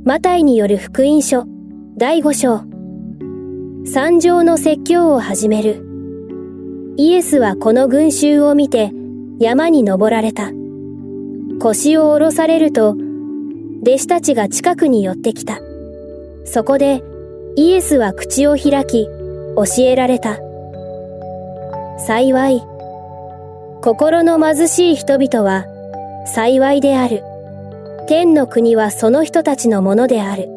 マタイによる福音書第5章。山上の説教を始める。イエスはこの群衆を見て山に登られた。腰を下ろされると弟子たちが近くに寄ってきた。そこでイエスは口を開き教えられた。幸い、心の貧しい人々は幸いである。天の国はその人たちのものである。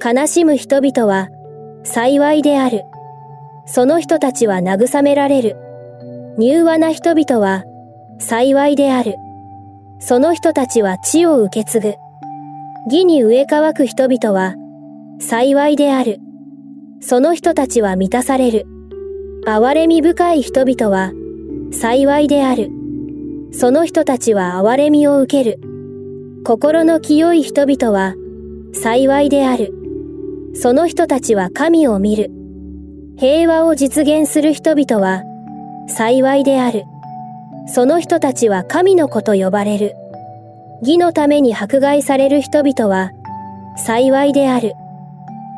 悲しむ人々は幸いである。その人たちは慰められる。柔和な人々は幸いである。その人たちは地を受け継ぐ。義に植え乾く人々は幸いである。その人たちは満たされる。憐れみ深い人々は幸いである。その人たちは憐れみを受ける。心の清い人々は幸いである。その人たちは神を見る。平和を実現する人々は幸いである。その人たちは神の子と呼ばれる。義のために迫害される人々は幸いである。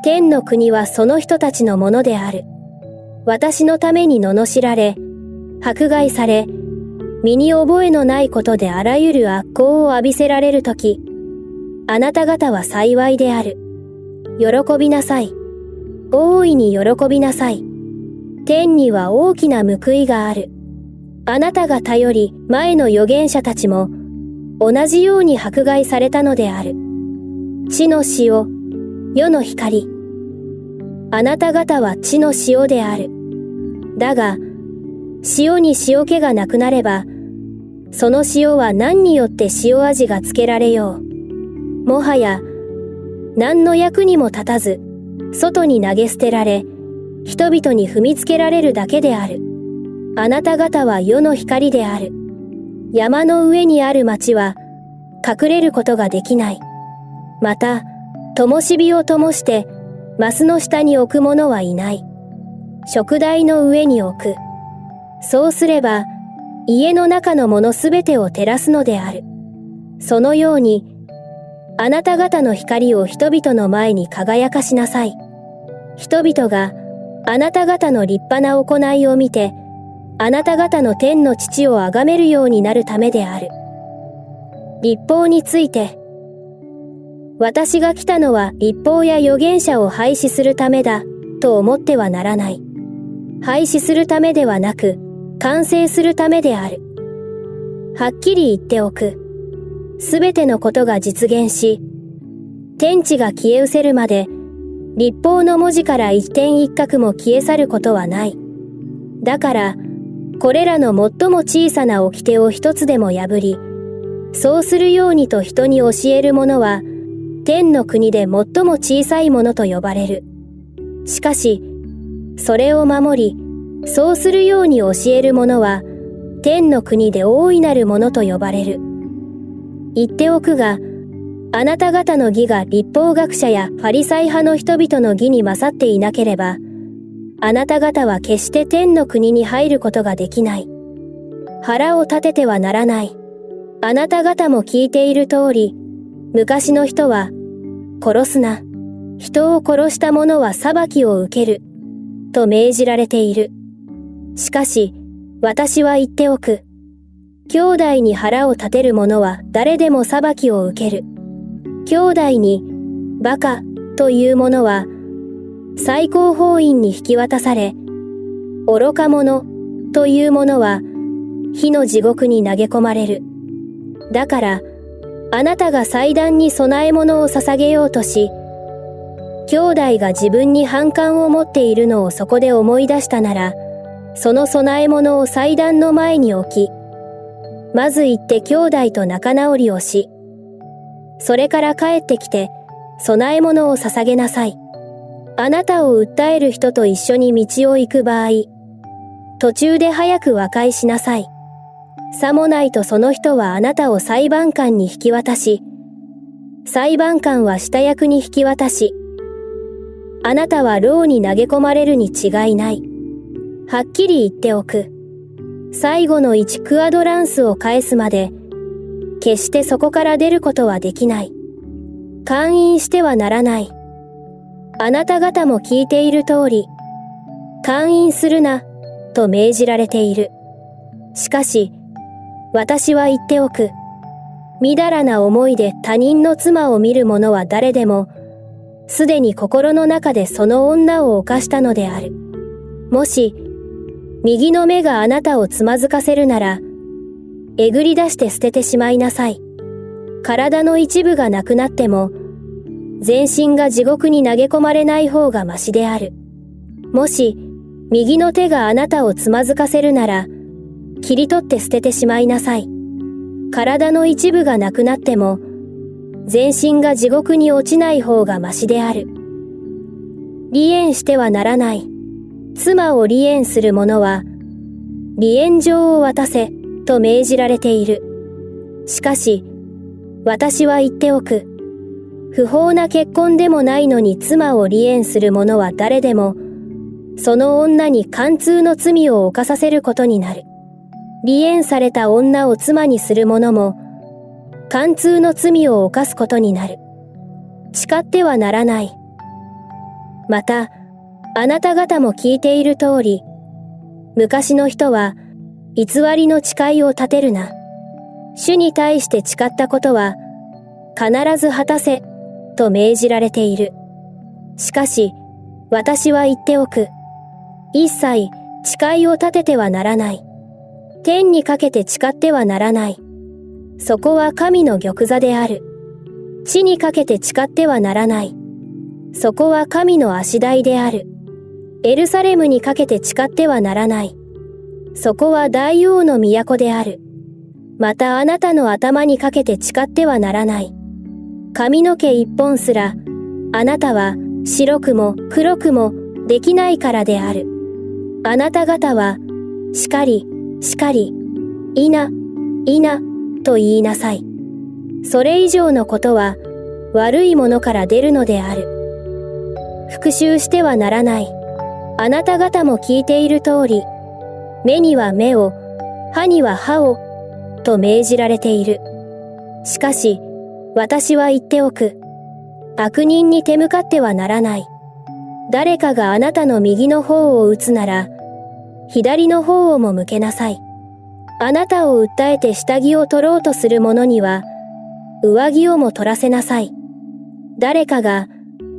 天の国はその人たちのものである。私のために罵られ、迫害され、身に覚えのないことであらゆる悪行を浴びせられるとき、あなた方は幸いである。喜びなさい。大いに喜びなさい。天には大きな報いがある。あなたが頼り前の預言者たちも同じように迫害されたのである。地の塩、世の光。あなた方は地の塩である。だが、塩に塩気がなくなれば、その塩は何によって塩味がつけられよう。もはや、何の役にも立たず、外に投げ捨てられ、人々に踏みつけられるだけである。あなた方は世の光である。山の上にある町は、隠れることができない。また、灯火を灯して、マスの下に置く者はいない。燭台の上に置く。そうすれば、家の中のものすべてを照らすのである。そのように、あなた方の光を人々の前に輝かしなさい。人々があなた方の立派な行いを見て、あなた方の天の父を崇めるようになるためである。律法について、私が来たのは律法や預言者を廃止するためだ、と思ってはならない。廃止するためではなく、完成するためである。はっきり言っておく。すべてのことが実現し、天地が消え失せるまで、律法の文字から一点一画も消え去ることはない。だから、これらの最も小さな掟を一つでも破り、そうするようにと人に教える者は、天の国で最も小さいものと呼ばれる。しかし、それを守り、そうするように教える者は、天の国で大いなるものと呼ばれる。言っておくが、あなた方の義が律法学者やファリサイ派の人々の義に勝っていなければ、あなた方は決して天の国に入ることができない。腹を立ててはならない。あなた方も聞いている通り、昔の人は、殺すな。人を殺した者は裁きを受ける。と命じられている。しかし、私は言っておく。兄弟に腹を立てる者は誰でも裁きを受ける。兄弟に、バカという者は、最高法院に引き渡され、愚か者という者は、火の地獄に投げ込まれる。だから、あなたが祭壇に供え物を捧げようとし、兄弟が自分に反感を持っているのをそこで思い出したなら、その供え物を祭壇の前に置き、まず行って兄弟と仲直りをし、それから帰ってきて、供え物を捧げなさい。あなたを訴える人と一緒に道を行く場合、途中で早く和解しなさい。さもないとその人はあなたを裁判官に引き渡し、裁判官は下役に引き渡し、あなたは牢に投げ込まれるに違いない。はっきり言っておく。最後の1クアドランスを返すまで、決してそこから出ることはできない。姦淫してはならない。あなた方も聞いている通り、姦淫するな、と命じられている。しかし、私は言っておく。みだらな思いで他人の妻を見る者は誰でも、すでに心の中でその女を犯したのである。もし、右の目があなたをつまずかせるなら、えぐり出して捨ててしまいなさい。体の一部がなくなっても、全身が地獄に投げ込まれない方がましである。もし、右の手があなたをつまずかせるなら、切り取って捨ててしまいなさい。体の一部がなくなっても、全身が地獄に落ちない方がましである。離縁してはならない。妻を離縁する者は、離縁状を渡せ、と命じられている。しかし、私は言っておく。不法な結婚でもないのに妻を離縁する者は誰でも、その女に姦通の罪を犯させることになる。離縁された女を妻にする者も、姦通の罪を犯すことになる。誓ってはならない。また、あなた方も聞いている通り、昔の人は、偽りの誓いを立てるな。主に対して誓ったことは、必ず果たせ、と命じられている。しかし、私は言っておく。一切、誓いを立ててはならない。天にかけて誓ってはならない。そこは神の玉座である。地にかけて誓ってはならない。そこは神の足台である。エルサレムにかけて誓ってはならない。そこは大王の都である。またあなたの頭にかけて誓ってはならない。髪の毛一本すら、あなたは白くも黒くもできないからである。あなた方は、しかり、しかり、いな、いな、と言いなさい。それ以上のことは、悪いものから出るのである。復讐してはならない。あなた方も聞いている通り、目には目を、歯には歯を、と命じられている。しかし、私は言っておく。悪人に手向かってはならない。誰かがあなたの右の方を打つなら、左の方をも向けなさい。あなたを訴えて下着を取ろうとする者には、上着をも取らせなさい。誰かが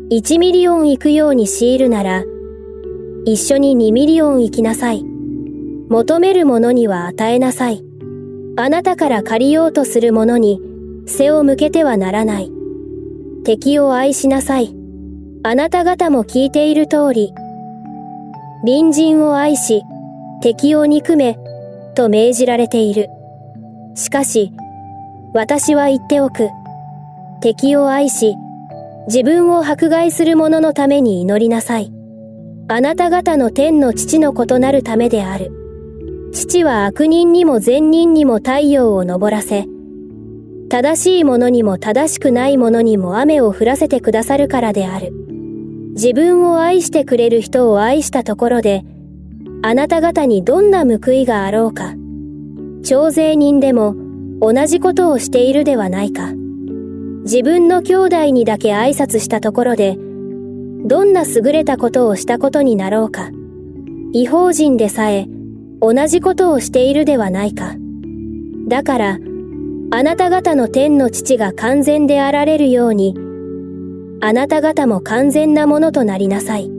1ミリオン行くように強いるなら、一緒に2ミリオン行きなさい。求める者には与えなさい。あなたから借りようとする者に背を向けてはならない。敵を愛しなさい。あなた方も聞いている通り、隣人を愛し、敵を憎め、と命じられている。しかし、私は言っておく。敵を愛し、自分を迫害する者のために祈りなさい。あなた方の天の父の異なるためである。父は悪人にも善人にも太陽を昇らせ、正しい者にも正しくない者にも雨を降らせてくださるからである。自分を愛してくれる人を愛したところで、あなた方にどんな報いがあろうか。徴税人でも同じことをしているではないか。自分の兄弟にだけ挨拶したところで、どんな優れたことをしたことになろうか。異邦人でさえ同じことをしているではないか。だから、あなた方の天の父が完全であられるように、あなた方も完全なものとなりなさい。